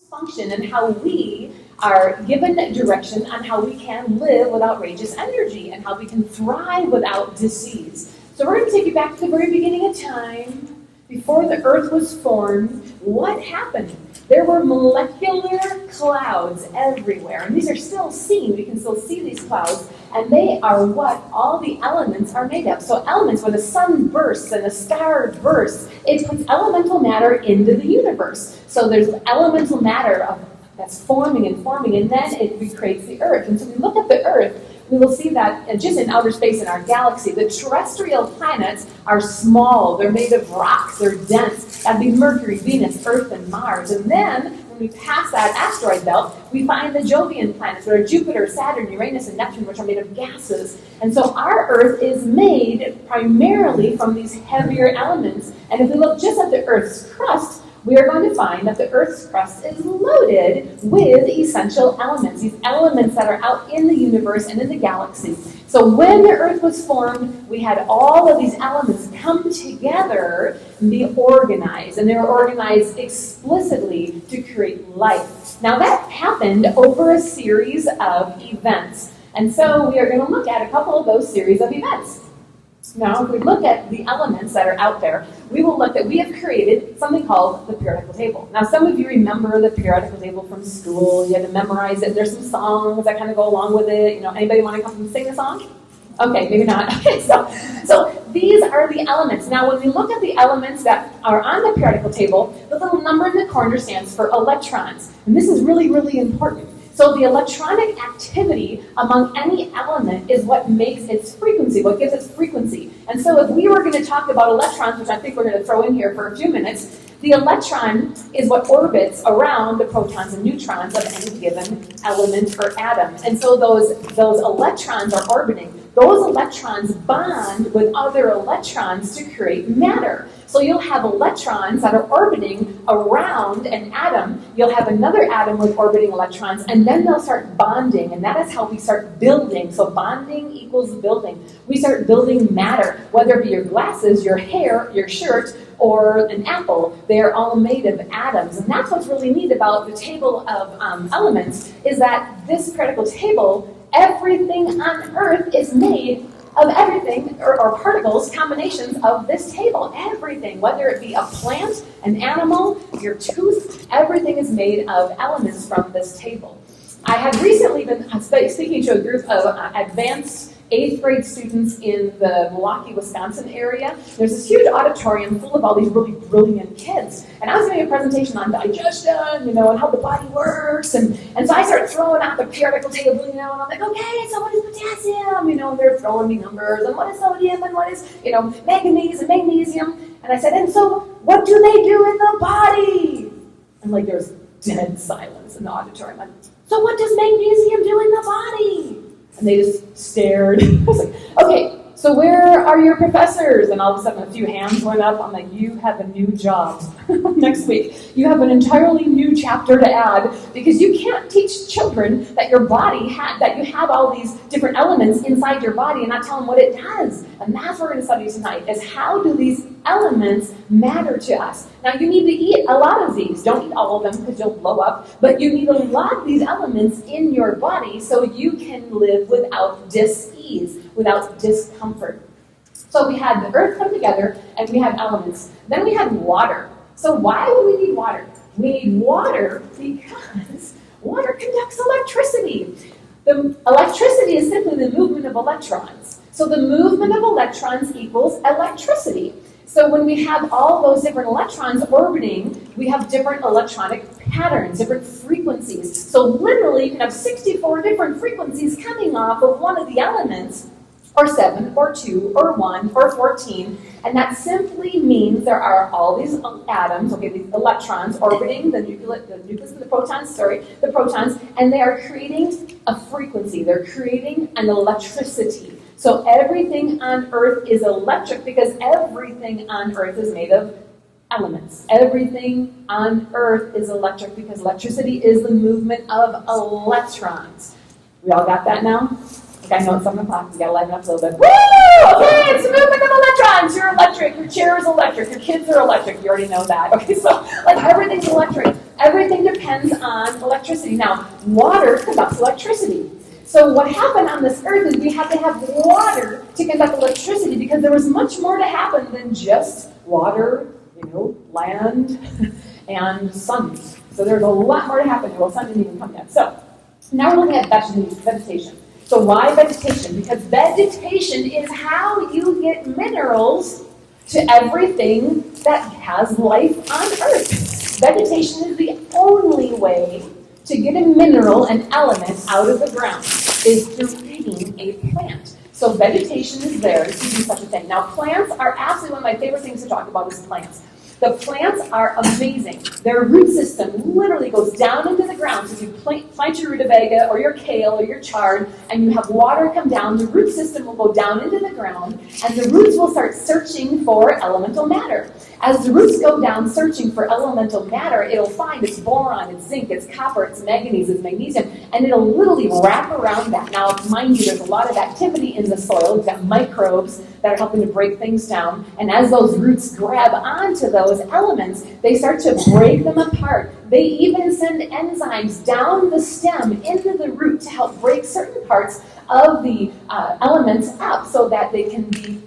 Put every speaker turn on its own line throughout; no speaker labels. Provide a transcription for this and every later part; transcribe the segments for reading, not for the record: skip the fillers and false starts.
function and how we are given direction on how we can live with outrageous energy and how we can thrive without disease. So we're going to take you back to the very beginning of time, before the earth was formed. What happened? There were molecular clouds everywhere, and these are still seen. We can still see these clouds, and they are what all the elements are made of. So elements, when the sun bursts and a star bursts, it puts elemental matter into the universe. So there's elemental matter that's forming, and then it recreates the earth. And so we look at the earth, we will see that just in outer space in our galaxy, the terrestrial planets are small. They're made of rocks. They're dense. That'd be Mercury, Venus, Earth, and Mars. And then when we pass that asteroid belt, we find the Jovian planets, that are Jupiter, Saturn, Uranus, and Neptune, which are made of gases. And so our Earth is made primarily from these heavier elements. And if we look just at the Earth's crust, we are going to find that the Earth's crust is loaded with essential elements, these elements that are out in the universe and in the galaxy. So when the Earth was formed, we had all of these elements come together and be organized, and they were organized explicitly to create life. Now that happened over a series of events, and so we are going to look at a couple of those series of events. Now, if we look at the elements that are out there, we will look that we have created something called the periodical table. Now, some of you remember the periodical table from school. You had to memorize it. There's some songs that kind of go along with it. You know, anybody want to come and sing a song? Okay, maybe not. Okay, so these are the elements. Now, when we look at the elements that are on the periodical table, the little number in the corner stands for electrons. And this is really, really important. So the electronic activity among any element is what makes its frequency, what gives its frequency. And so if we were going to talk about electrons, which I think we're going to throw in here for a few minutes, the electron is what orbits around the protons and neutrons of any given element or atom. And so those electrons are orbiting. Those electrons bond with other electrons to create matter. So you'll have electrons that are orbiting around an atom. You'll have another atom with orbiting electrons, and then they'll start bonding, and that is how we start building. So bonding equals building. We start building matter, whether it be your glasses, your hair, your shirt, or an apple. They are all made of atoms. And that's what's really neat about the table of elements, is that this periodical table, everything on Earth is made of everything, or particles, combinations of this table. Everything, whether it be a plant, an animal, your tooth, everything is made of elements from this table. I had recently been speaking to a group of advanced 8th grade students in the Milwaukee, Wisconsin area. There's this huge auditorium full of all these really brilliant kids. And I was giving a presentation on digestion, and how the body works. And so I started throwing out the periodical table, and I'm like, okay, so what is potassium? And they're throwing me numbers, and what is sodium, and what is, manganese and magnesium. And I said, and so what do they do in the body? And there was dead silence in the auditorium. Like, so what does magnesium do in the body? And they just stared. I was like, okay, so where are your professors? And all of a sudden a few hands went up. I'm like, you have a new job next week. You have an entirely new chapter to add, because you can't teach children that your body, that you have all these different elements inside your body and not tell them what it does. And that's what we're going to study tonight, is how do these elements matter to us. Now, you need to eat a lot of these. Don't eat all of them because you'll blow up. But you need a lot of these elements in your body so you can live without dis-ease, without discomfort. So we had the earth come together, and we had elements. Then we had water. So why would we need water? We need water because water conducts electricity. The electricity is simply the movement of electrons. So the movement of electrons equals electricity. So when we have all those different electrons orbiting, we have different electronic patterns, different frequencies. So literally, you can have 64 different frequencies coming off of one of the elements, or 7, or 2, or 1, or 14. And that simply means there are all these atoms, these electrons orbiting the nucleus and the protons, and they are creating a frequency. They're creating an electricity. So everything on Earth is electric because everything on Earth is made of elements. Everything on Earth is electric because electricity is the movement of electrons. We all got that now? I know it's 7 o'clock. We got to lighten up a little bit. Woo! Okay, it's the movement of electrons. You're electric. Your chair is electric. Your kids are electric. You already know that. Okay, so everything's electric. everything depends on electricity. Now, water conducts electricity. So what happened on this earth is we had to have water to conduct electricity because there was much more to happen than just water, land, and sun. So there's a lot more to happen. Well, sun didn't even come yet. So now we're looking at vegetation. So why vegetation? Because vegetation is how you get minerals to everything that has life on Earth. Vegetation is the only way to get a mineral, an element, out of the ground, is through feeding a plant. So vegetation is there to do such a thing. Now plants are absolutely one of my favorite things to talk about is plants. The plants are amazing. Their root system literally goes down into the ground. So if you plant your rutabaga or your kale or your chard and you have water come down, the root system will go down into the ground and the roots will start searching for elemental matter. As the roots go down searching for elemental matter, it'll find its boron, its zinc, its copper, its manganese, its magnesium, and it'll literally wrap around that. Now, mind you, there's a lot of activity in the soil. We've got microbes that are helping to break things down, and as those roots grab onto those elements, they start to break them apart. They even send enzymes down the stem into the root to help break certain parts of the elements up so that they can be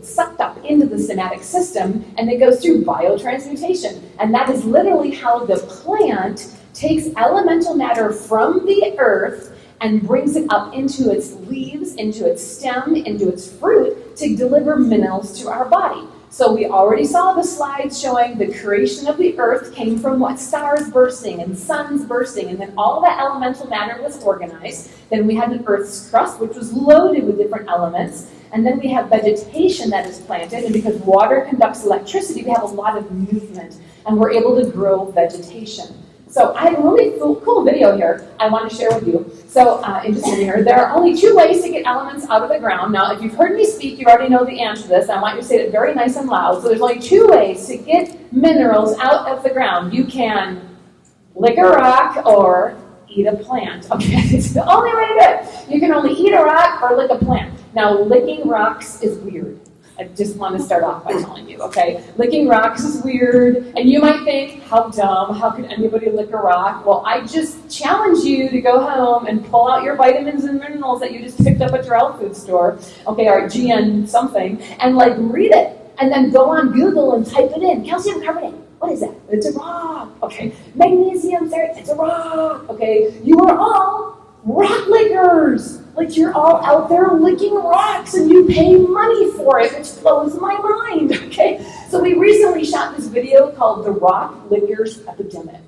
sucked up into the somatic system, and it goes through biotransmutation. And that is literally how the plant takes elemental matter from the earth and brings it up into its leaves, into its stem, into its fruit to deliver minerals to our body. So we already saw the slides showing the creation of the earth came from what? Stars bursting and suns bursting, and then all that elemental matter was organized. Then we had an earth's crust, which was loaded with different elements. And then we have vegetation that is planted, and because water conducts electricity, we have a lot of movement, and we're able to grow vegetation. So I have a really cool video here I want to share with you. So in just a minute here, there are only 2 ways to get elements out of the ground. Now, if you've heard me speak, you already know the answer to this. I want you to say it very nice and loud. So there's only 2 ways to get minerals out of the ground. You can lick a rock or eat a plant. Okay, it's the only way to do it. You can only eat a rock or lick a plant. Now, licking rocks is weird. I just want to start off by telling you, okay? Licking rocks is weird, and you might think, how dumb, how could anybody lick a rock? Well, I just challenge you to go home and pull out your vitamins and minerals that you just picked up at your health food store, okay, or GN something, and read it, and then go on Google and type it in. Calcium carbonate, what is that? It's a rock, okay. Magnesium, it's a rock, okay. You are all rock lickers. You're all out there licking rocks and you pay money for it, which blows my mind, okay? So we recently shot this video called The Rock Lickers Epidemic.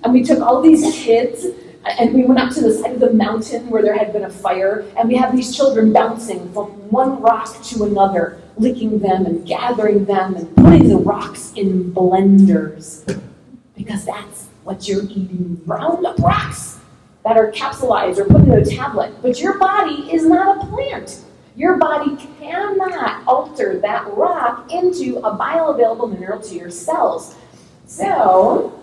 And we took all these kids and we went up to the side of the mountain where there had been a fire, and we have these children bouncing from one rock to another, licking them and gathering them and putting the rocks in blenders. Because that's what you're eating, ground up rocks that are capsulized or put into a tablet. But your body is not a plant. Your body cannot alter that rock into a bioavailable mineral to your cells. So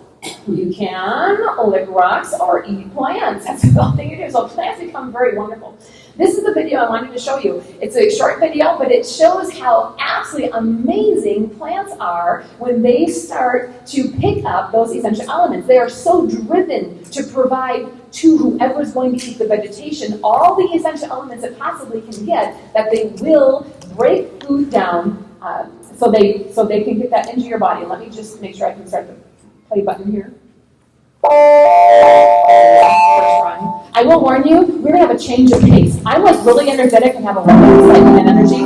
you can lick rocks or eat plants. That's the whole thing you do. So plants become very wonderful. This is the video I wanted to show you. It's a short video, but it shows how absolutely amazing plants are when they start to pick up those essential elements. They are so driven to provide to whoever's going to eat the vegetation all the essential elements it possibly can get, that they will break food down so they can get that into your body. Let me just make sure I can start the play button here. I will warn you, we're going to have a change of pace. I was really energetic and have a lot of excitement and energy.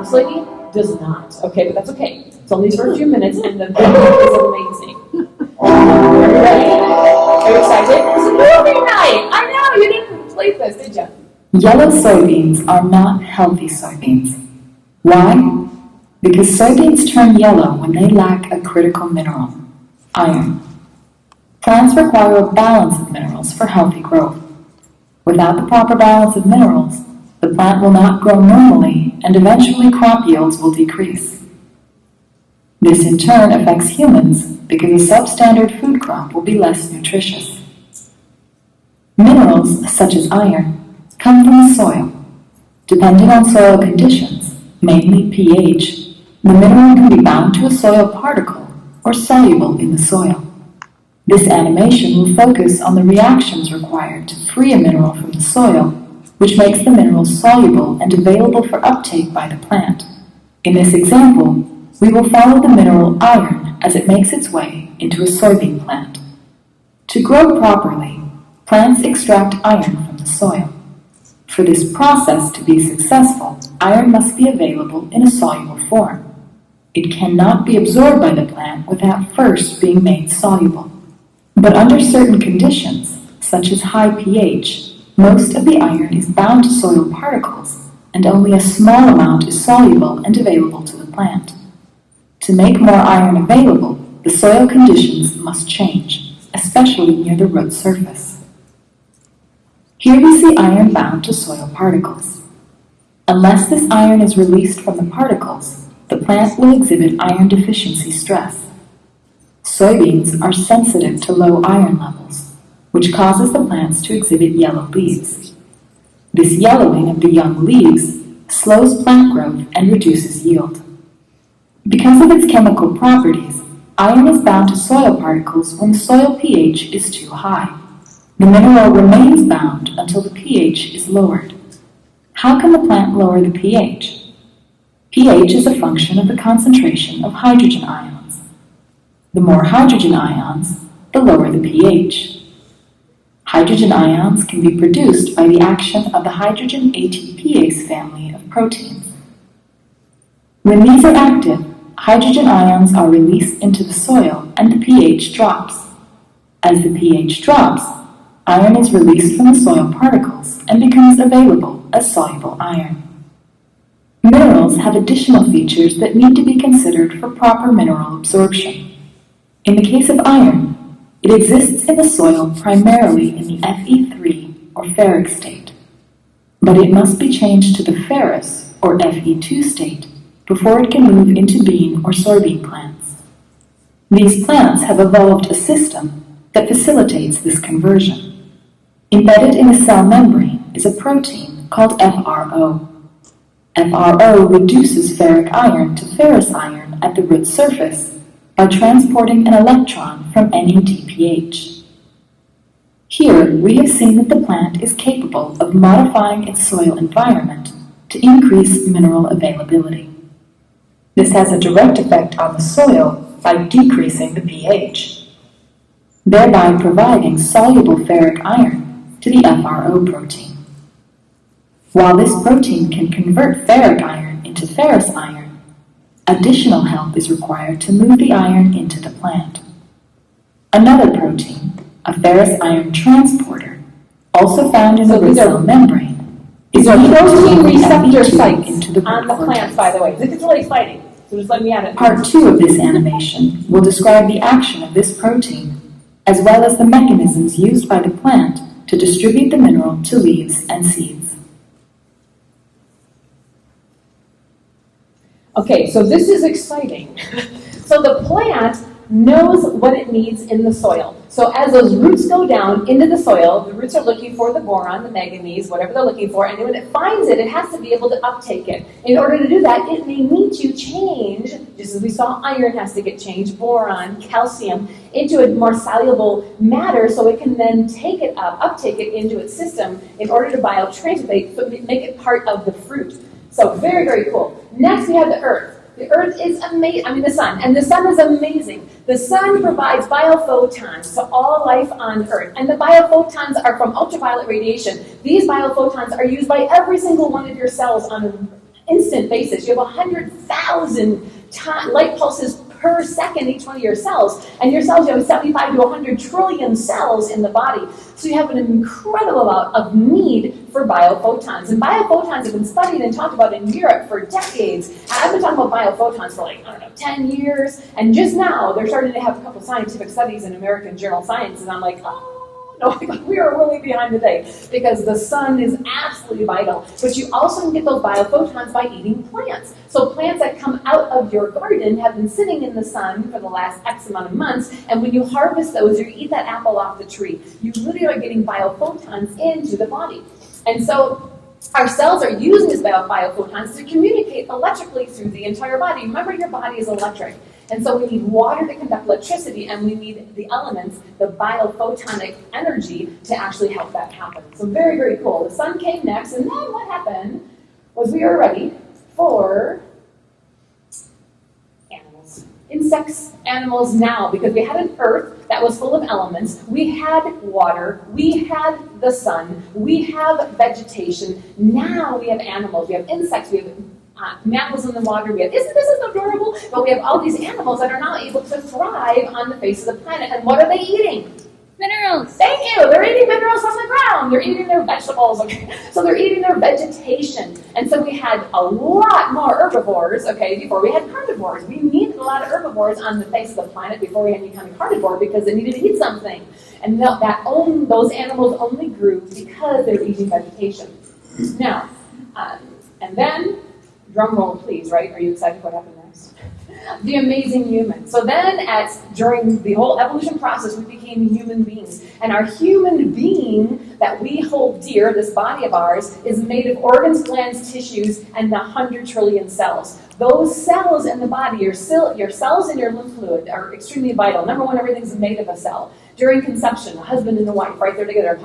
This lady does not. Okay, but that's okay. It's only for a few minutes, and the video is amazing. Are you ready? Are you excited? It's a movie night. I know, you didn't sleep this, did you?
Yellow soybeans are not healthy soybeans. Why? Because soybeans turn yellow when they lack a critical mineral, iron. Plants require a balance of minerals for healthy growth. Without the proper balance of minerals, the plant will not grow normally, and eventually crop yields will decrease. This in turn affects humans because a substandard food crop will be less nutritious. Minerals, such as iron, come from the soil. Depending on soil conditions, mainly pH, the mineral can be bound to a soil particle or soluble in the soil. This animation will focus on the reactions required to free a mineral from the soil, which makes the mineral soluble and available for uptake by the plant. In this example, we will follow the mineral iron as it makes its way into a soybean plant. To grow properly, plants extract iron from the soil. For this process to be successful, iron must be available in a soluble form. It cannot be absorbed by the plant without first being made soluble. But under certain conditions, such as high pH, most of the iron is bound to soil particles, and only a small amount is soluble and available to the plant. To make more iron available, the soil conditions must change, especially near the root surface. Here we see iron bound to soil particles. Unless this iron is released from the particles, the plant will exhibit iron deficiency stress. Soybeans are sensitive to low iron levels, which causes the plants to exhibit yellow leaves. This yellowing of the young leaves slows plant growth and reduces yield. Because of its chemical properties, iron is bound to soil particles when the soil pH is too high. The mineral remains bound until the pH is lowered. How can the plant lower the pH? pH is a function of the concentration of hydrogen ions. The more hydrogen ions, the lower the pH. Hydrogen ions can be produced by the action of the hydrogen ATPase family of proteins. When these are active, hydrogen ions are released into the soil and the pH drops. As the pH drops, iron is released from the soil particles and becomes available as soluble iron. Minerals have additional features that need to be considered for proper mineral absorption. In the case of iron, it exists in the soil primarily in the Fe3 or ferric state, but it must be changed to the ferrous or Fe2 state before it can move into bean or soybean plants. These plants have evolved a system that facilitates this conversion. Embedded in the cell membrane is a protein called FRO. FRO reduces ferric iron to ferrous iron at the root surface by transporting an electron from NADPH. Here, we have seen that the plant is capable of modifying its soil environment to increase mineral availability. This has a direct effect on the soil by decreasing the pH, thereby providing soluble ferric iron to the FRO protein. While this protein can convert ferric iron into ferrous iron, additional help is required to move the iron into the plant. Another protein, a ferrous iron transporter, also found in the root cell membrane, is a
protein receptor sites
into the
on the plants, by the way. This is really exciting, so just let me add it.
Part 2 of this animation will describe the action of this protein, as well as the mechanisms used by the plant to distribute the mineral to leaves and seeds.
Okay, so this is exciting. So the plant knows what it needs in the soil. So as those roots go down into the soil, the roots are looking for the boron, the manganese, whatever they're looking for, and when it finds it, it has to be able to uptake it. In order to do that, it may need to change, just as we saw iron has to get changed, boron, calcium, into a more soluble matter so it can then take it up, uptake it into its system in order to biotransform, so make it part of the fruit. So very, very cool. Next, we have the earth. The earth is amazing, the sun, and the sun is amazing. The sun provides biophotons to all life on earth, and the biophotons are from ultraviolet radiation. These biophotons are used by every single one of your cells on an instant basis. You have 100,000 light pulses per second, each one of your cells, and your cells, you have 75 to 100 trillion cells in the body. So you have an incredible amount of need for biophotons. And biophotons have been studied and talked about in Europe for decades. I've been talking about biophotons for 10 years, and just now they're starting to have a couple scientific studies in American Journal of Science, and I'm like, no, we are really behind the day because the sun is absolutely vital. But you also can get those biophotons by eating plants. So plants that come out of your garden have been sitting in the sun for the last X amount of months, and when you harvest those or you eat that apple off the tree, you literally are getting biophotons into the body. And so our cells are using these biophotons to communicate electrically through the entire body. Remember, your body is electric. And so we need water to conduct electricity, and we need the elements, the biophotonic energy, to actually help that happen. So very, very cool. The sun came next, and then what happened was we were ready for animals. Insects, animals now, because we had an earth that was full of elements. We had water. We had the sun. We have vegetation. Now we have animals. We have insects. We have mammals in the water. We have, isn't this adorable? But we have all these animals that are now able to thrive on the face of the planet. And what are they eating?
Minerals.
Thank you. They're eating minerals from the ground. They're eating their vegetables. Okay? So they're eating their vegetation. And so we had a lot more herbivores, okay, before we had carnivores. We needed a lot of herbivores on the face of the planet before we had any kind of carnivore because they needed to eat something. And those animals only grew because they were eating vegetation. Now, and then, drum roll please, right? Are you excited for what happened next? The amazing human. So then during the whole evolution process, we became human beings. And our human being that we hold dear, this body of ours, is made of organs, glands, tissues, and 100 trillion cells. Those cells in the body, your cells and your lymph fluid are extremely vital. Number one, everything's made of a cell. During conception, a husband and a wife, right there together,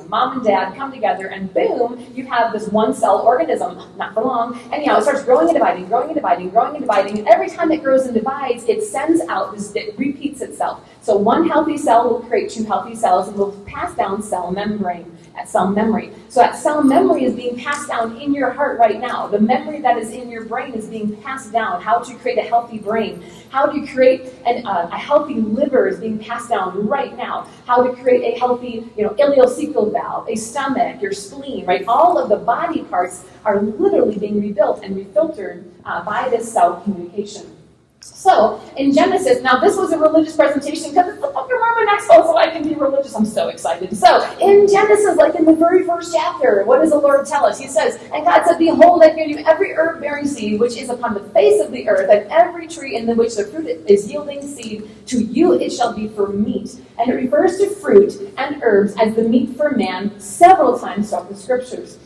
mom and dad come together, and boom, you have this one cell organism, not for long. Anyhow, it starts growing and dividing, growing and dividing, growing and dividing, and every time it grows and divides, it sends out it repeats itself. So one healthy cell will create two healthy cells and will pass down cell membrane. At cell memory. So that cell memory is being passed down in your heart right now. The memory that is in your brain is being passed down. How to create a healthy brain. How to create a healthy liver is being passed down right now. How to create a healthy, ileocecal valve, a stomach, your spleen, right? All of the body parts are literally being rebuilt and refiltered by this cell communication. So, in Genesis, now this was a religious presentation because it's the Book of Mormon Expo, so I can be religious. I'm so excited. So, in Genesis, like in the very first chapter, what does the Lord tell us? He says, and God said, behold, I give you every herb-bearing seed which is upon the face of the earth, and every tree in which the fruit is yielding seed, to you it shall be for meat. And it refers to fruit and herbs as the meat for man several times throughout the scriptures.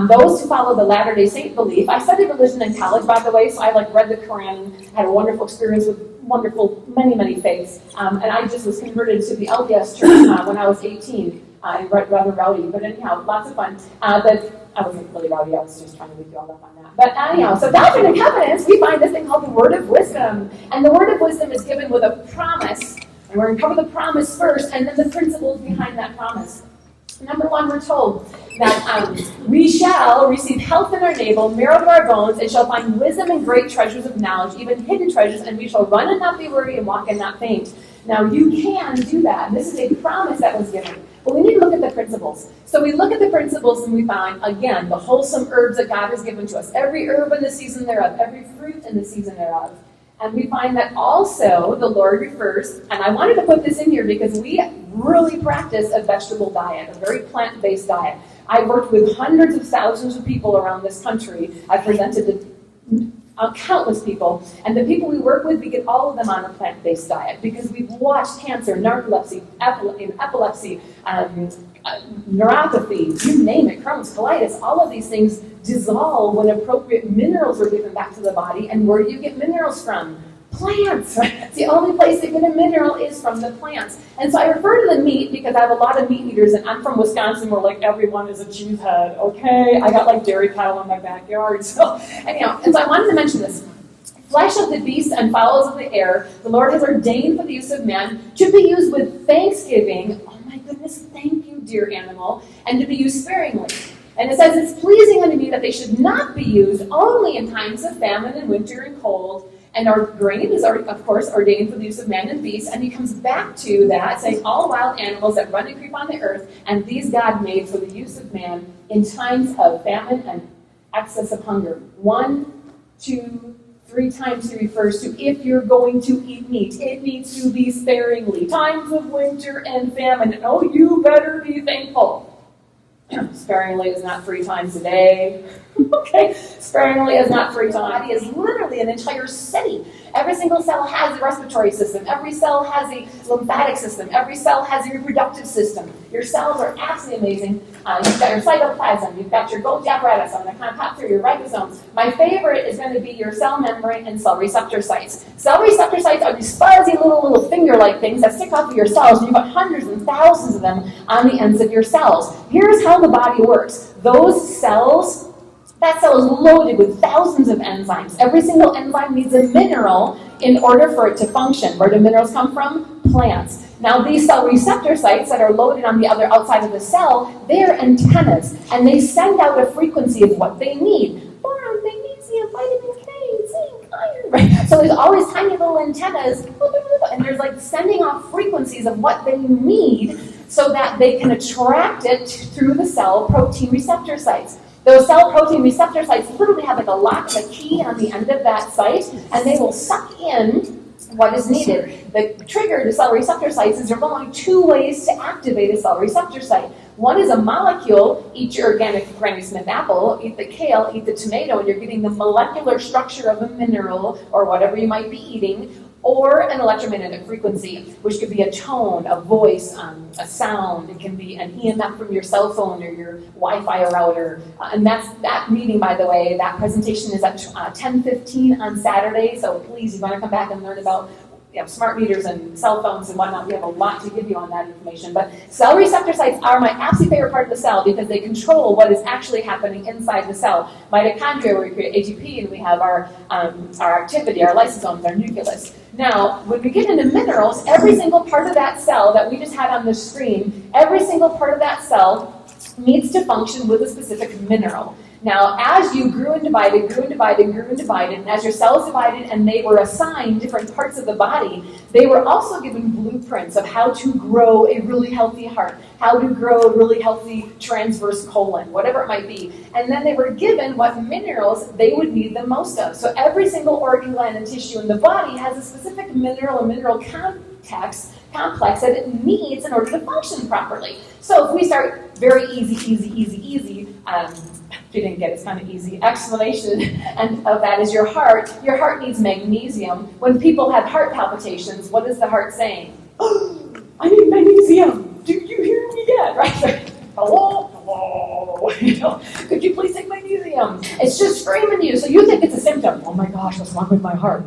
Those who follow the Latter-day Saint belief, I studied religion in college, by the way, so I read the Quran, had a wonderful experience with many, many faiths. And I just was converted to the LDS church when I was 18, and rather rowdy, but anyhow, lots of fun. But I wasn't really rowdy, I was just trying to wake you all up on that. But anyhow, so Doctrine and Covenants, we find this thing called the Word of Wisdom. And the Word of Wisdom is given with a promise, and we're going to cover the promise first, and then the principles behind that promise. Number one, we're told that we shall receive health in our navel, marrow to our bones, and shall find wisdom and great treasures of knowledge, even hidden treasures, and we shall run and not be weary and walk and not faint. Now, you can do that. And this is a promise that was given. But we need to look at the principles. So we look at the principles and we find, again, the wholesome herbs that God has given to us. Every herb in the season thereof, every fruit in the season thereof. And we find that also the Lord refers, and I wanted to put this in here because we really practice a vegetable diet, a very plant-based diet. I've worked with hundreds of thousands of people around this country. I've presented to countless people, and the people we work with, we get all of them on a plant-based diet because we've watched cancer, narcolepsy, epilepsy, neuropathy, you name it, Crohn's, colitis, all of these things dissolve when appropriate minerals are given back to the body. And where do you get minerals from? Plants, right? It's the only place to get a mineral is from the plants. And so I refer to the meat because I have a lot of meat eaters, and I'm from Wisconsin where everyone is a cheesehead, okay? I got dairy cattle in my backyard. So anyhow, and so I wanted to mention this. Flesh of the beast and fowls of the air, the Lord has ordained for the use of man to be used with thanksgiving. Oh my goodness, thank you, dear animal, and to be used sparingly. And it says, it's pleasing unto me that they should not be used only in times of famine and winter and cold. And our grain is, of course, ordained for the use of man and beast. And he comes back to that, saying, all wild animals that run and creep on the earth, and these God made for the use of man in times of famine and excess of hunger. 1, 2, 3 times he refers to if you're going to eat meat, it needs to be sparingly. Times of winter and famine. Oh, you better be thankful. Sparingly is not 3 times a day. Okay, sparingly is not 3 times. It is literally an entire city. Every single cell has a respiratory system. Every cell has a lymphatic system. Every cell has a reproductive system. Your cells are absolutely amazing. You've got your cytoplasm. You've got your Golgi apparatus. I'm going to kind of pop through your ribosomes. My favorite is going to be your cell membrane and cell receptor sites. Cell receptor sites are these fuzzy little finger-like things that stick off of your cells, and you've got hundreds and thousands of them on the ends of your cells. Here's how the body works. Those cells, that cell is loaded with thousands of enzymes. Every single enzyme needs a mineral in order for it to function. Where do minerals come from? Plants. Now, these cell receptor sites that are loaded on the other outside of the cell, they're antennas, and they send out a frequency of what they need. Boron, magnesium, vitamin K, zinc, iron, right? So there's always tiny little antennas, and there's like sending off frequencies of what they need so that they can attract it through the cell protein receptor sites. Those cell protein receptor sites literally have like a lock and a key on the end of that site, and they will suck in what is needed. The trigger to cell receptor sites is there's only two ways to activate a cell receptor site. One is a molecule. Eat your organic Granny Smith apple, eat the kale, eat the tomato, and you're getting the molecular structure of a mineral or whatever you might be eating, or an electromagnetic frequency, which could be a tone, a voice, a sound. It can be an EMF from your cell phone or your Wi-Fi router. And that meeting, by the way, that presentation is at 10:15 on Saturday. So please, you want to come back and learn about smart meters and cell phones and whatnot. We have a lot to give you on that information. But cell receptor sites are my absolute favorite part of the cell because they control what is actually happening inside the cell. Mitochondria, where we create ATP, and we have our activity, our lysosomes, our nucleus. Now, when we get into minerals, every single part of that cell that we just had on the screen, every single part of that cell needs to function with a specific mineral. Now, as you grew and divided, and as your cells divided and they were assigned different parts of the body, they were also given blueprints of how to grow a really healthy heart, how to grow a really healthy transverse colon, whatever it might be. And then they were given what minerals they would need the most of. So every single organ, gland, and tissue in the body has a specific mineral or mineral complex that it needs in order to function properly. So if we start very easy, if you didn't get it, it's kind of easy. Explanation and of that is your heart. Your heart needs magnesium. When people have heart palpitations, what is the heart saying? Oh, I need magnesium. Do you hear me yet? Right? Hello? Could you please take magnesium? It's just screaming to you. So you think it's a symptom. Oh my gosh, what's wrong with my heart?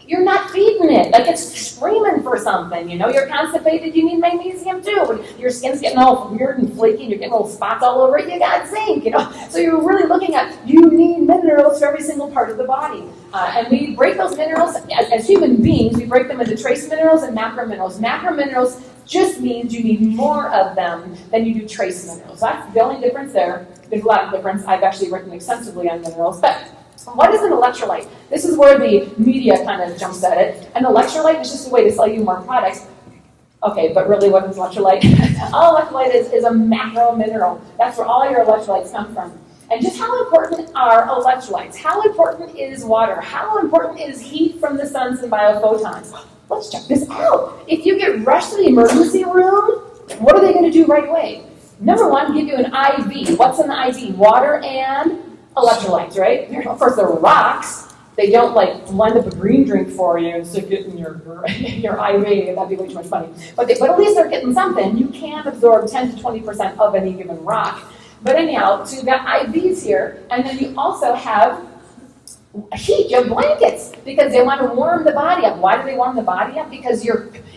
You're not feeding it. Like it's screaming for something. You're constipated, you need magnesium too. When your skin's getting all weird and flaky and you're getting little spots all over it, you got zinc, So you're really looking at, you need minerals for every single part of the body. And we break those minerals, as human beings, we break them into trace minerals and macro minerals. Macro minerals just means you need more of them than you do trace minerals. That's the only difference there. There's a lot of difference. I've actually written extensively on minerals, but what is an electrolyte? This is where the media kind of jumps at it. An electrolyte is just a way to sell you more products. Okay, but really what is electrolyte? All electrolyte is a macro mineral. That's where all your electrolytes come from. And just how important are electrolytes? How important is water? How important is heat from the sun and biophotons? Let's check this out. If you get rushed to the emergency room, what are they going to do right away? Number one, give you an IV. What's in the IV? Water and electrolytes, right? Of course, they're rocks. They don't blend up a green drink for you and stick it in your IV. That'd be way too much money. But at least they're getting something. You can absorb 10 to 20% of any given rock. But anyhow, so you've got IVs here, and then you also have heat, you have blankets, because they want to warm the body up. Why do they warm the body up? Because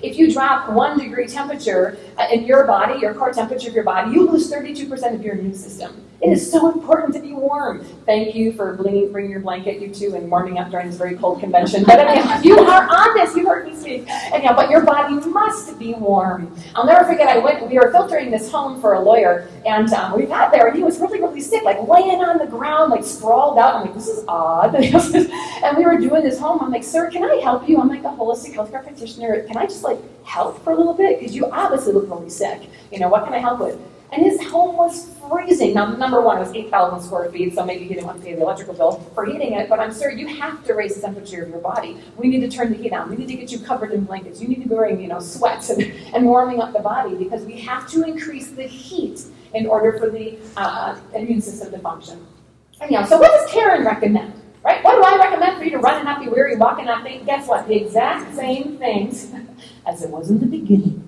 if you drop 1 degree temperature in your body, your core temperature of your body, you lose 32% of your immune system. It is so important to be warm. Thank you for bringing your blanket, you two, and warming up during this very cold convention. But anyhow, you are on this. You heard me speak. Anyhow, but your body must be warm. I'll never forget, we were filtering this home for a lawyer, and we got there, and he was really, really sick, laying on the ground, sprawled out. I'm like, this is odd. And we were doing this home. I'm like, sir, can I help you? I'm like a holistic healthcare practitioner. Can I just help for a little bit? Because you obviously look really sick. What can I help with? And his home was freezing. Now, number one, it was 8,000 square feet, so maybe he didn't want to pay the electrical bill for heating it, but I'm sure you have to raise the temperature of your body. We need to turn the heat on. We need to get you covered in blankets. You need to be wearing, sweats and warming up the body, because we have to increase the heat in order for the immune system to function. Anyhow, so what does Karen recommend? right? What do I recommend for you to run and not be weary, walk and not faint? Guess what? The exact same things as it was in the beginning.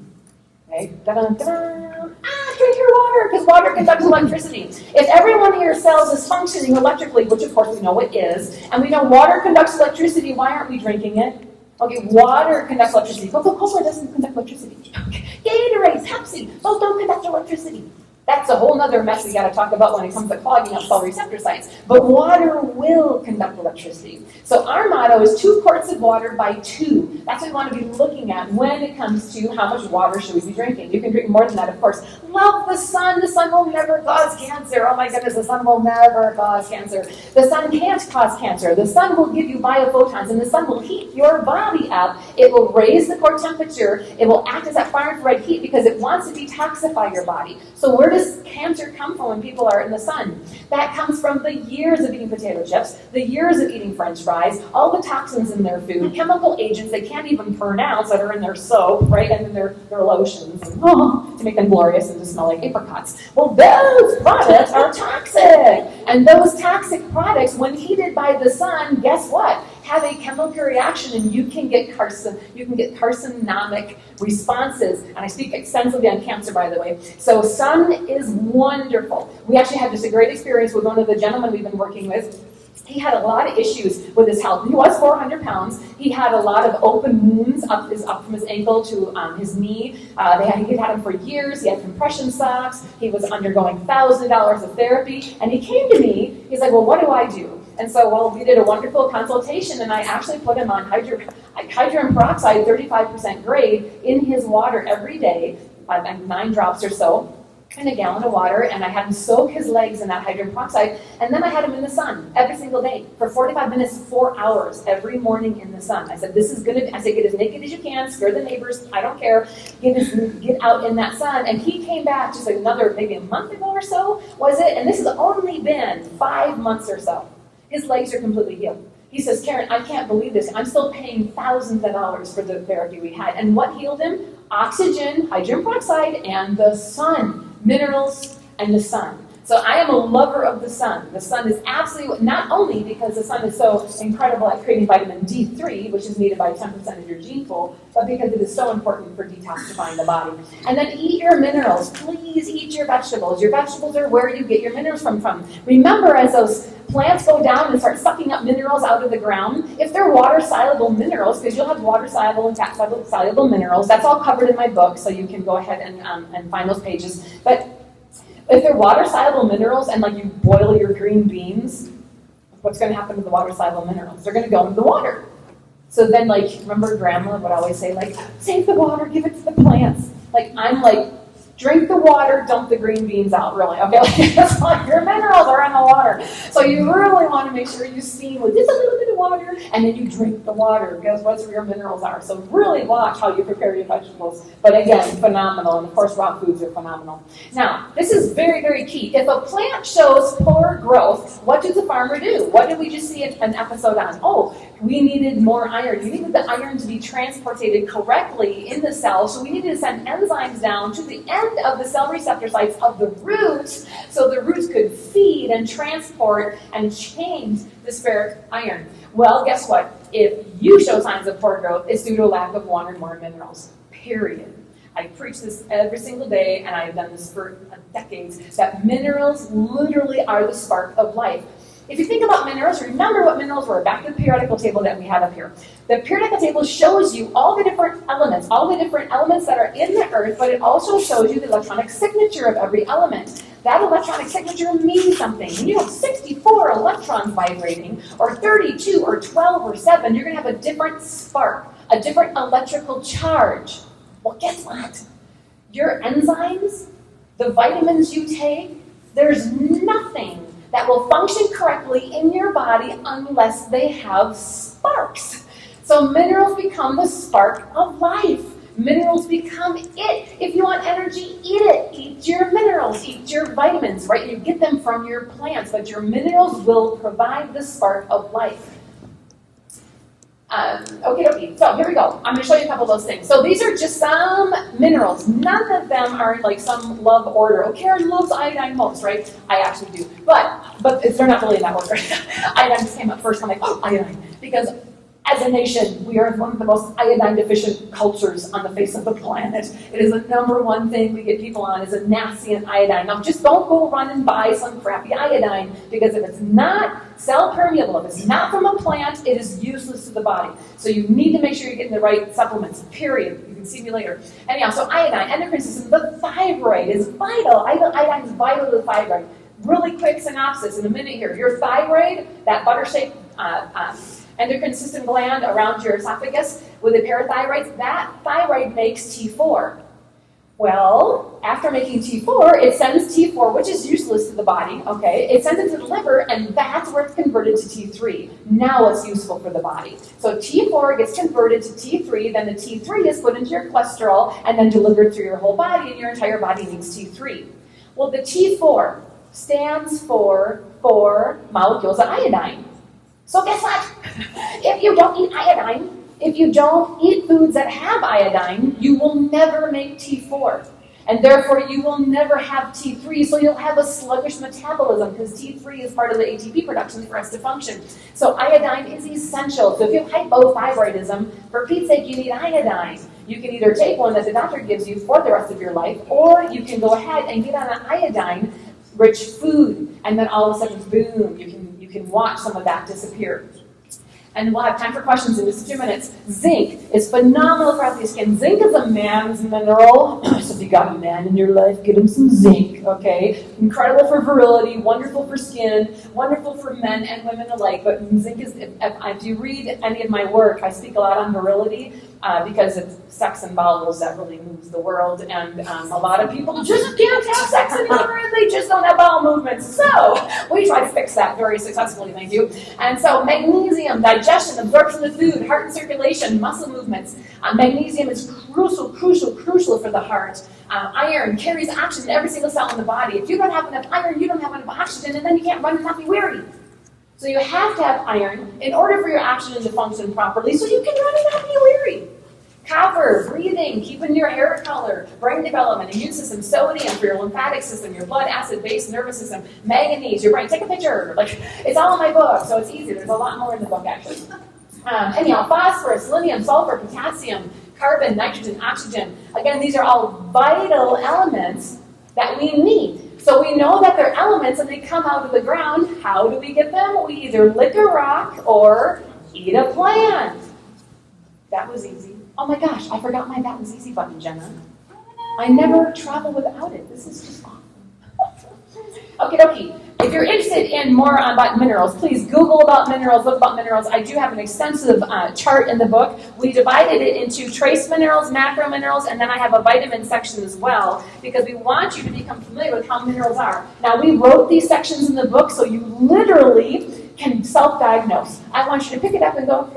Okay? Da-dun-dun. Drink your water, because water conducts electricity. If every one of your cells is functioning electrically, which of course we know it is, and we know water conducts electricity, why aren't we drinking it? Okay, water conducts electricity. Coca-Cola doesn't conduct electricity. Gatorade, Pepsi, those don't conduct electricity. That's a whole other mess we got to talk about when it comes to clogging up cell receptor sites. But water will conduct electricity. So our motto is 2 quarts of water by 2. That's what we want to be looking at when it comes to how much water should we be drinking. You can drink more than that, of course. Love the sun. The sun will never cause cancer. Oh my goodness, the sun will never cause cancer. The sun can't cause cancer. The sun will give you biophotons, and the sun will heat your body up. It will raise the core temperature. It will act as that far infrared heat because it wants to detoxify your body. So where does cancer come from when people are in the sun? That comes from the years of eating potato chips, the years of eating French fries, all the toxins in their food, chemical agents they can't even pronounce that are in their soap, right, and in their lotions, to make them glorious and to smell like apricots. Well, those products are toxic. And those toxic products, when heated by the sun, guess what? Have a chemical reaction, and you can get carcinomic responses. And I speak extensively on cancer, by the way. So sun is wonderful. We actually had just a great experience with one of the gentlemen we've been working with. He had a lot of issues with his health. He was 400 pounds. He had a lot of open wounds up from his ankle to his knee. He'd had them for years. He had compression socks. He was undergoing $1,000 of therapy. And he came to me. He's like, well, what do I do? And so, we did a wonderful consultation, and I actually put him on hydrogen peroxide, 35% grade, in his water every day, 9 drops or so, in a gallon of water, and I had him soak his legs in that hydrogen peroxide, and then I had him in the sun every single day for 45 minutes, 4 hours, every morning in the sun. I said, get as naked as you can, scare the neighbors, I don't care, get out in that sun. And he came back just maybe a month ago or so, was it? And this has only been 5 months or so. His legs are completely healed. He says, Karen, I can't believe this. I'm still paying thousands of dollars for the therapy we had. And what healed him? Oxygen, hydrogen peroxide, and the sun. Minerals and the sun. So I am a lover of the sun. The sun is absolutely, not only because the sun is so incredible at creating vitamin D3, which is needed by 10% of your gene pool, but because it is so important for detoxifying the body. And then eat your minerals. Please eat your vegetables. Your vegetables are where you get your minerals from. Remember, as those plants go down and start sucking up minerals out of the ground, if they're water-soluble minerals, because you'll have water-soluble and fat-soluble minerals, that's all covered in my book, so you can go ahead and find those pages. But if they're water-soluble minerals and you boil your green beans, what's going to happen to the water-soluble minerals? They're going to go into the water. So then, remember Grandma would always say, save the water, give it to the plants. Drink the water, dump the green beans out, really. Okay, that's why your minerals are in the water. So you really want to make sure you steam with just a little bit of water, and then you drink the water, because that's where your minerals are. So really watch how you prepare your vegetables. But again, phenomenal, and of course raw foods are phenomenal. Now, this is very, very key. If a plant shows poor growth, what does the farmer do? What did we just see an episode on? Oh, we needed more iron. We needed the iron to be transported correctly in the cell, so we needed to send enzymes down to the end of the cell receptor sites of the roots, so the roots could feed and transport and change the ferric iron. Well, guess what? If you show signs of poor growth, it's due to a lack of water and more minerals. Period. I preach this every single day, and I've done this for decades, that minerals literally are the spark of life. If you think about minerals, remember what minerals were. Back to the periodical table that we have up here. The periodical table shows you all the different elements that are in the earth, but it also shows you the electronic signature of every element. That electronic signature means something. When you have 64 electrons vibrating, or 32, or 12, or 7, you're going to have a different spark, a different electrical charge. Well, guess what? Your enzymes, the vitamins you take, there's nothing that will function correctly in your body unless they have sparks. So minerals become the spark of life. Minerals become it. If you want energy, eat it. Eat your minerals, eat your vitamins, right? You get them from your plants, but your minerals will provide the spark of life. Okay. So here we go. I'm going to show you a couple of those things. So these are just some minerals. None of them are in like some love order. Oh, Karen loves iodine most, right? I actually do. But they're not really in that order. Iodine just came up first. I'm like, oh, iodine. Because as a nation, we are one of the most iodine deficient cultures on the face of the planet. It is the number one thing we get people on is a nasty and iodine. Now just don't go run and buy some crappy iodine, because if it's not cell permeable, if it's not from a plant, it is useless to the body. So you need to make sure you're getting the right supplements, period. You can see me later. Anyhow, so iodine, endocrine system, the thyroid is vital. Iodine is vital to the thyroid. Really quick synopsis in a minute here. Your thyroid, that butter-shaped endocrine system gland around your esophagus with the parathyroids, that thyroid makes T4. Well, after making T4, it sends T4, which is useless to the body, okay? It sends it to the liver, and that's where it's converted to T3. Now it's useful for the body. So T4 gets converted to T3, then the T3 is put into your cholesterol and then delivered through your whole body, and your entire body needs T3. Well, the T4 stands for 4 molecules of iodine. So guess what? If you don't eat iodine, if you don't eat foods that have iodine, you will never make T4. And therefore, you will never have T3, so you'll have a sluggish metabolism, because T3 is part of the ATP production for us to function. So iodine is essential. So if you have hypothyroidism, for Pete's sake, you need iodine. You can either take one that the doctor gives you for the rest of your life, or you can go ahead and get on an iodine-rich food, and then all of a sudden, boom, you can watch some of that disappear. And we'll have time for questions in just a few minutes. Zinc is phenomenal for healthy skin. Zinc is a man's mineral. So if you got a man in your life, get him some zinc, okay? Incredible for virility, wonderful for skin, wonderful for men and women alike. But zinc is, if you read any of my work, I speak a lot on virility because it's sex and bowels that really moves the world. And a lot of people just can't have sex anymore, and they just don't have bowel movements. So we try to fix that very successfully, thank you. And so magnesium, digestion, absorption of food, heart and circulation, muscle movements. Magnesium is crucial for the heart. Iron carries oxygen to every single cell in the body. If you don't have enough iron, you don't have enough oxygen, and then you can't run and not be weary. So you have to have iron in order for your oxygen to function properly, so you can run and not be weary. Copper, breathing, keeping your hair color, brain development, immune system, sodium for your lymphatic system, your blood acid-based nervous system, manganese, your brain. Take a picture. It's all in my book, so it's easy. There's a lot more in the book, actually. Anyhow, phosphorus, selenium, sulfur, potassium, carbon, nitrogen, oxygen. Again, these are all vital elements that we need. So we know that they're elements and they come out of the ground. How do we get them? We either lick a rock or eat a plant. That was easy. Oh my gosh, I forgot my That Was Easy button, Jenna. I never travel without it. This is just awesome. Okay. If you're interested in more about minerals, please Google about minerals, look about minerals. I do have an extensive chart in the book. We divided it into trace minerals, macro minerals, and then I have a vitamin section as well, because we want you to become familiar with how minerals are. Now, we wrote these sections in the book, so you literally can self-diagnose. I want you to pick it up and go,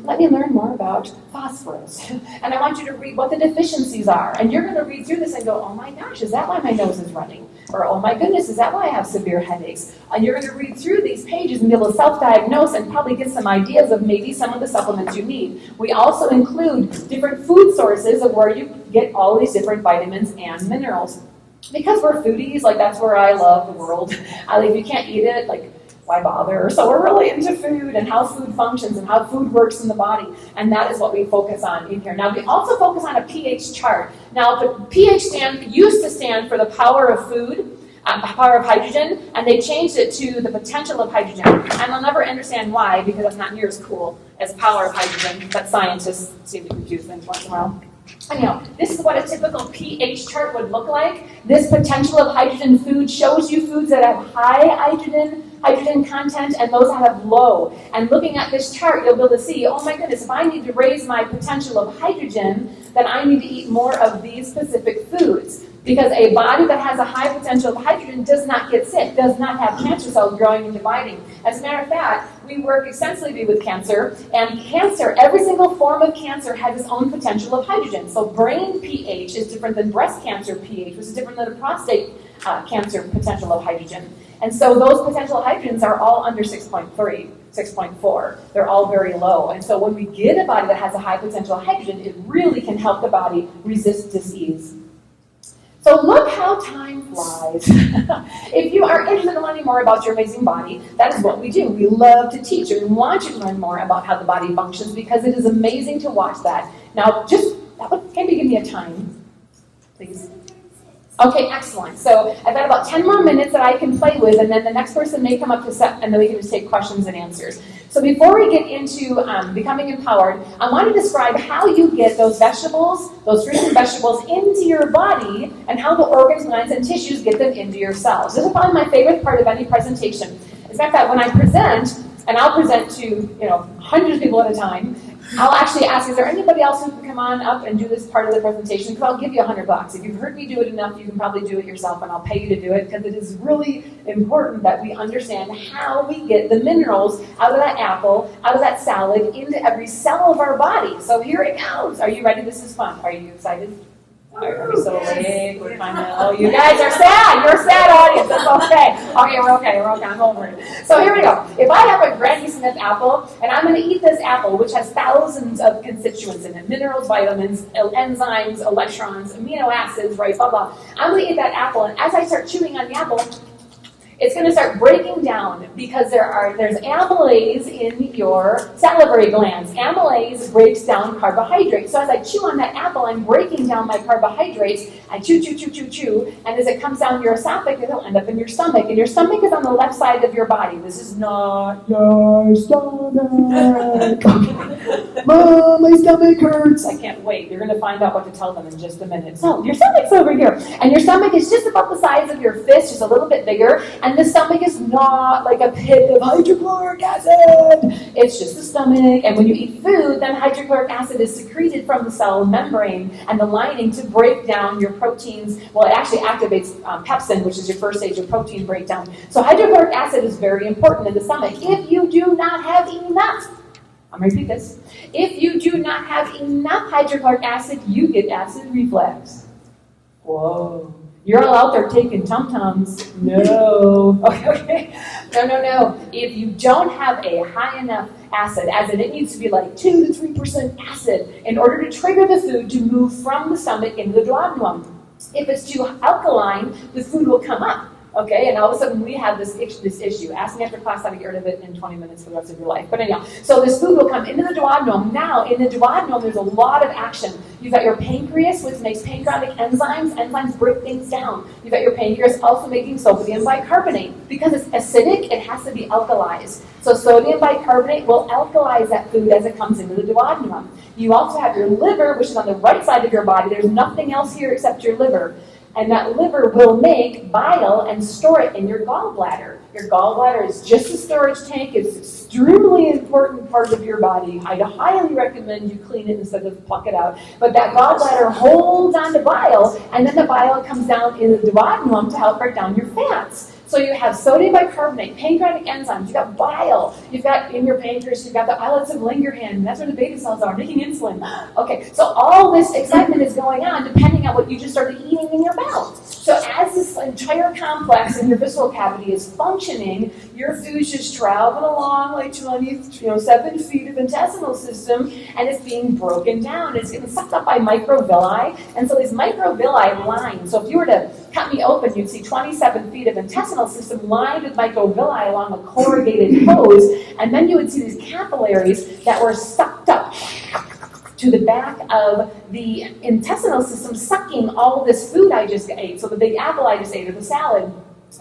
let me learn more about phosphorus. And I want you to read what the deficiencies are. And you're going to read through this and go, oh my gosh, is that why my nose is running? Or, oh my goodness, is that why I have severe headaches? And you're going to read through these pages and be able to self-diagnose and probably get some ideas of maybe some of the supplements you need. We also include different food sources of where you get all these different vitamins and minerals. Because we're foodies, that's where I love the world. If you can't eat it, why bother? So we're really into food and how food functions and how food works in the body. And that is what we focus on in here. Now, we also focus on a pH chart. Now, the pH used to stand for the power of food, power of hydrogen, and they changed it to the potential of hydrogen. And I'll never understand why, because it's not near as cool as power of hydrogen, but scientists seem to confuse things once in a while. Anyhow, this is what a typical pH chart would look like. This potential of hydrogen food shows you foods that have high hydrogen content and those that have low. And looking at this chart, you'll be able to see, oh my goodness, if I need to raise my potential of hydrogen, then I need to eat more of these specific foods. Because a body that has a high potential of hydrogen does not get sick, does not have cancer cells growing and dividing. As a matter of fact, we work extensively with cancer, and cancer, every single form of cancer has its own potential of hydrogen. So brain pH is different than breast cancer pH, which is different than the prostate cancer potential of hydrogen. And so those potential hydrogens are all under 6.3. 6.4. They're all very low. And so when we get a body that has a high potential hydrogen, it really can help the body resist disease. So look how time flies. If you are interested in learning more about your amazing body, that is what we do. We love to teach you. We want you to learn more about how the body functions because it is amazing to watch that. Now, can you give me a time, please? Okay, excellent. So I've got about 10 more minutes that I can play with, and then the next person may come up to set, and then we can just take questions and answers. So before we get into becoming empowered, I want to describe how you get those vegetables, those fruits and vegetables into your body, and how the organs, glands, and tissues get them into your cells. This is probably my favorite part of any presentation. In fact, that when I present, and I'll present to hundreds of people at a time, I'll actually ask, is there anybody else who can come on up and do this part of the presentation? Because I'll give you $100. If you've heard me do it enough, you can probably do it yourself, and I'll pay you to do it, because it is really important that we understand how we get the minerals out of that apple, out of that salad, into every cell of our body. So here it goes. Are you ready? This is fun. Are you excited? Are we so awake? We're kind of, you guys are sad. You're a sad audience. That's okay. Okay, we're okay. I'm over it. So here we go. If I have a Granny Smith apple, and I'm going to eat this apple, which has thousands of constituents in it, minerals, vitamins, enzymes, electrons, amino acids, right, blah, blah. I'm going to eat that apple, and as I start chewing on the apple, it's going to start breaking down because there's amylase in your salivary glands. Amylase breaks down carbohydrates. So as I chew on that apple, I'm breaking down my carbohydrates. I chew, and as it comes down your esophagus, it'll end up in your stomach. And your stomach is on the left side of your body. This is not your stomach. Mom, my stomach hurts. I can't wait. You're going to find out what to tell them in just a minute. So your stomach's over here. And your stomach is just about the size of your fist, just a little bit bigger. And the stomach is not like a pit of hydrochloric acid. It's just the stomach. And when you eat food, then hydrochloric acid is secreted from the cell membrane and the lining to break down your proteins. Well, it actually activates pepsin, which is your first stage of protein breakdown. So hydrochloric acid is very important in the stomach. If you do not have enough, I'm going to repeat this. If you do not have enough hydrochloric acid, you get acid reflux. Whoa. You're all out there taking Tum-Tums. No. Okay. No. If you don't have a high enough acid, as in it needs to be like 2 to 3% acid in order to trigger the food to move from the stomach into the duodenum. If it's too alkaline, the food will come up. Okay, and all of a sudden we have this issue. Ask me after class how to get rid of it in 20 minutes for the rest of your life. But anyhow, so this food will come into the duodenum. Now, in the duodenum, there's a lot of action. You've got your pancreas, which makes pancreatic enzymes. Enzymes break things down. You've got your pancreas also making sodium bicarbonate. Because it's acidic, it has to be alkalized. So sodium bicarbonate will alkalize that food as it comes into the duodenum. You also have your liver, which is on the right side of your body. There's nothing else here except your liver. And that liver will make bile and store it in your gallbladder. Your gallbladder is just a storage tank. It's an extremely important part of your body. I'd highly recommend you clean it instead of pluck it out. But that gallbladder holds on to bile, and then the bile comes down in the duodenum to help break down your fats. So you have sodium bicarbonate, pancreatic enzymes, you've got bile, you've got in your pancreas, you've got the islets of Langerhans, that's where the beta cells are, making insulin. Okay, so all this excitement is going on depending on what you just started eating in your mouth. So as this entire complex in your visceral cavity is functioning, your food's just traveling along like 7 feet of intestinal system, and it's being broken down. It's getting sucked up by microvilli, and so these microvilli line. So if you were to cut me open, you'd see 27 feet of intestinal system lined with microvilli along a corrugated hose, and then you would see these capillaries that were sucked up to the back of the intestinal system, sucking all this food I just ate. So the big apple I just ate, or the salad,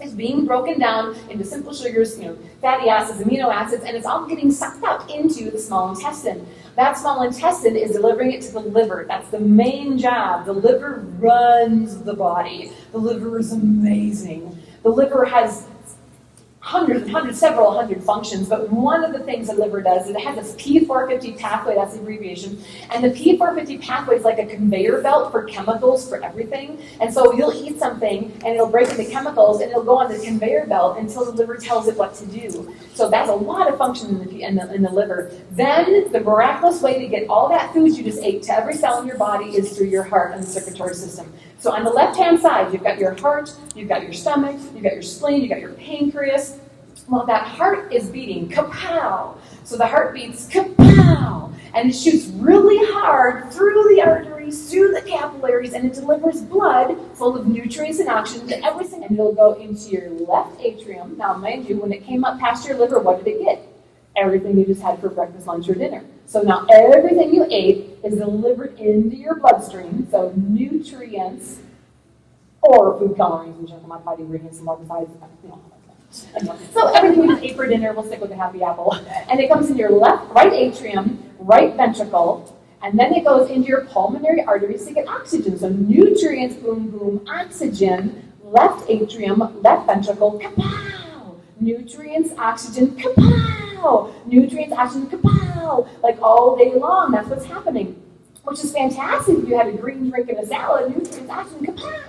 is being broken down into simple sugars, fatty acids, amino acids, and it's all getting sucked up into the small intestine. That small intestine is delivering it to the liver. That's the main job. The liver runs the body. The liver is amazing. The liver has several hundred functions, but one of the things the liver does is it has this P450 pathway, that's the abbreviation, and the P450 pathway is like a conveyor belt for chemicals for everything, and so you'll eat something, and it'll break into chemicals, and it'll go on the conveyor belt until the liver tells it what to do. So that's a lot of function in the liver. Then, the miraculous way to get all that food you just ate to every cell in your body is through your heart and the circulatory system. So on the left-hand side, you've got your heart, you've got your stomach, you've got your spleen, you've got your pancreas. Well, that heart is beating, kapow. So the heart beats, kapow. And it shoots really hard through the arteries, through the capillaries, and it delivers blood full of nutrients and oxygen to everything. And it'll go into your left atrium. Now, mind you, when it came up past your liver, what did it get? Everything you just had for breakfast, lunch, or dinner. So now everything you ate is delivered into your bloodstream. So nutrients, or food colorings and junk, my body ingredients and more besides, So everything you just ate for dinner, we'll stick with the happy apple. And it comes in your right atrium, right ventricle, and then it goes into your pulmonary arteries to get oxygen. So nutrients, boom, boom, oxygen, left atrium, left ventricle, kapow! Nutrients, oxygen, kapow! Nutrients, oxygen, kapow! Like all day long, that's what's happening. Which is fantastic if you had a green drink and a salad, nutrients, oxygen, kapow!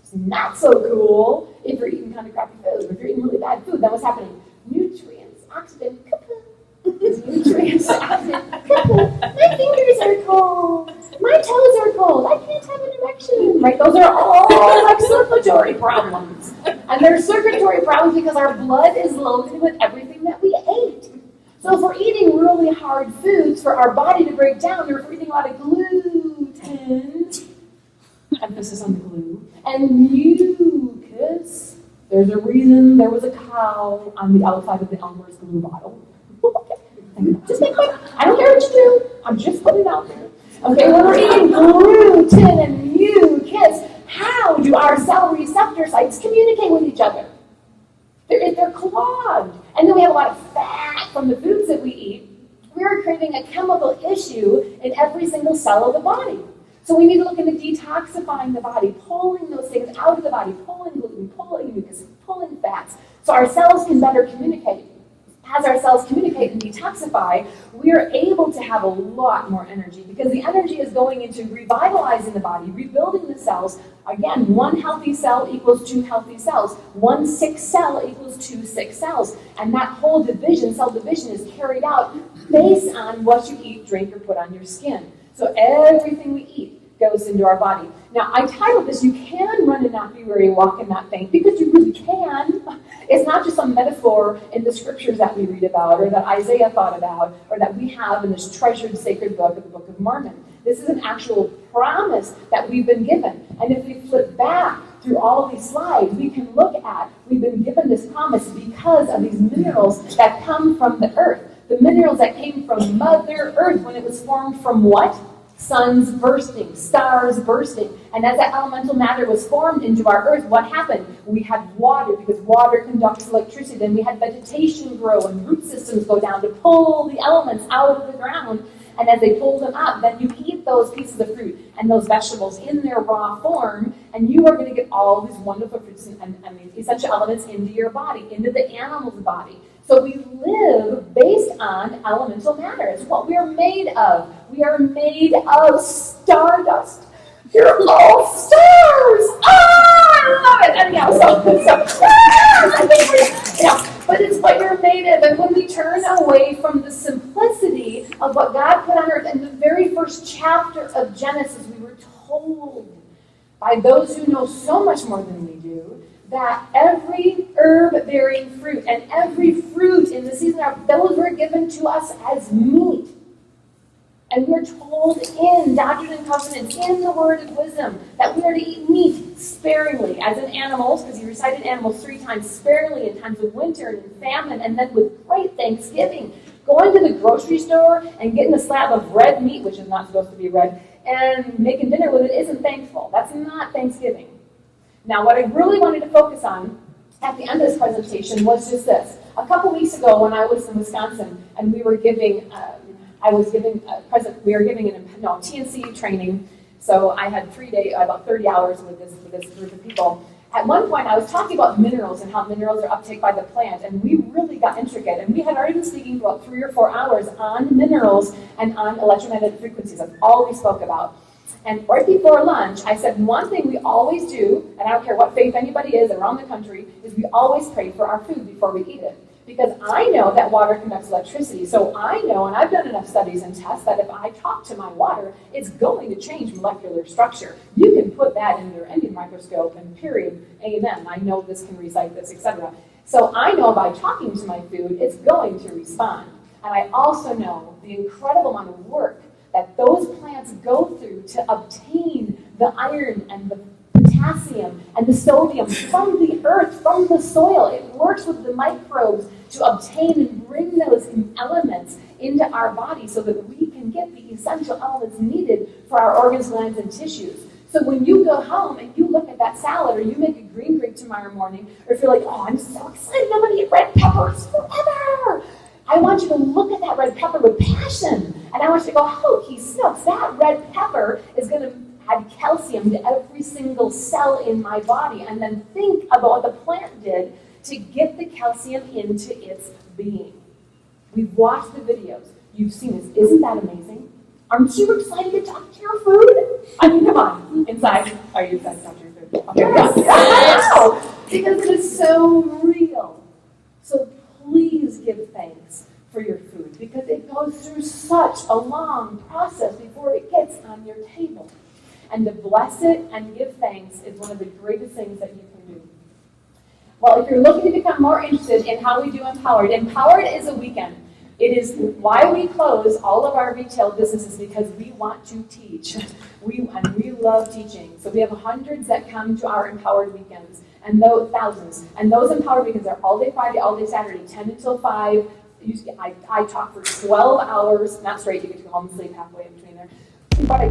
It's not so cool if you're eating kind of crappy food. If you're eating really bad food, then what's happening? Nutrients, oxygen, kapow! Nutrients, oxygen, kapow! My fingers are cold. My toes are cold. I can't have an erection. Right? Those are all like circulatory problems. And they're circulatory problems because our blood is loaded with everything that we ate. So if we're eating really hard foods for our body to break down, or if we're eating a lot of gluten, emphasis on the glue, and mucus, there's a reason there was a cow on the outside of the Elmer's glue bottle. Just think about it. I don't care what you do. I'm just putting it out there. Okay, when we're eating gluten and mucus, how do our cell receptor sites communicate with each other? They're clogged. And then we have a lot of fat from the foods that we eat. We're creating a chemical issue in every single cell of the body. So we need to look into detoxifying the body, pulling those things out of the body, pulling gluten, pulling mucus, pulling fats, so our cells can better communicate. As our cells communicate and detoxify, we are able to have a lot more energy because the energy is going into revitalizing the body, rebuilding the cells. Again, one healthy cell equals two healthy cells. One sick cell equals two sick cells. And that whole division, cell division, is carried out based on what you eat, drink, or put on your skin. So everything we eat goes into our body. Now, I titled this, You Can Run and Not Be Weary, Walk and Not Faint, because you really can. It's not just a metaphor in the scriptures that we read about, or that Isaiah thought about, or that we have in this treasured sacred book, the Book of Mormon. This is an actual promise that we've been given. And if we flip back through all of these slides, we can look at, we've been given this promise because of these minerals that come from the earth. The minerals that came from Mother Earth when it was formed from what? Suns bursting, stars bursting. And as that elemental matter was formed into our earth, what happened? We had water, because water conducts electricity. Then we had vegetation grow and root systems go down to pull the elements out of the ground. And as they pull them up, then you eat those pieces of fruit and those vegetables in their raw form, and you are going to get all these wonderful fruits and essential elements into your body, into the animal's body. So we live based on elemental matter. It's what we are made of. We are made of stardust. You're all stars. I love it. Anyhow, but it's what you're made of. And when we turn away from the simplicity of what God put on earth, in the very first chapter of Genesis, we were told by those who know so much more than we do, that every herb-bearing fruit and every fruit in the season, those were given to us as meat. And we're told in Doctrine and Covenants, in the Word of Wisdom, that we are to eat meat sparingly, as in animals, because he recited animals 3 times, sparingly in times of winter and famine, and then with great thanksgiving. Going to the grocery store and getting a slab of red meat, which is not supposed to be red, and making dinner with it isn't thankful. That's not Thanksgiving. Now, what I really wanted to focus on at the end of this presentation was just this. A couple weeks ago, when I was in Wisconsin, and we were giving, TNC training. So I had 3 days, about 30 hours with this group of people. At one point, I was talking about minerals and how minerals are uptaken by the plant, and we really got intricate. And we had already been speaking for about 3 or 4 hours on minerals and on electromagnetic frequencies. That's all we spoke about. And right before lunch, I said one thing we always do, and I don't care what faith anybody is around the country, is we always pray for our food before we eat it. Because I know that water conducts electricity, so I know, and I've done enough studies and tests, that if I talk to my water, it's going to change molecular structure. You can put that in your Indian microscope, and period, amen. I know this can recite this, etc. So I know by talking to my food, it's going to respond. And I also know the incredible amount of work that those plants go through to obtain the iron and the potassium and the sodium from the earth, from the soil. It works with the microbes to obtain and bring those elements into our body so that we can get the essential elements needed for our organs, glands, and tissues. So when you go home and you look at that salad, or you make a green drink tomorrow morning, or if you're like, oh, I'm so excited, I'm going to eat red peppers forever, I want you to look at that red pepper with passion. And I want you to go, holy smokes, that red pepper is going to add calcium to every single cell in my body. And then think about what the plant did to get the calcium into its being. We've watched the videos. You've seen this. Isn't that amazing? Aren't you excited to talk to your food? I mean, come on. Inside. Are you excited to talk to your food? Okay. Yes. Because it is so real. So please give thanks for your food, because it goes through such a long process before it gets on your table. And to bless it and give thanks is one of the greatest things that you can do. Well, if you're looking to become more interested in how we do Empowered, Empowered is a weekend. It is why we close all of our retail businesses, because we want to teach. We love teaching. So we have hundreds that come to our Empowered weekends, and thousands. And those Empowered weekends are all day Friday, all day Saturday, 10 until 5. I talk for 12 hours, not straight, you get to go home and sleep halfway in between there. But I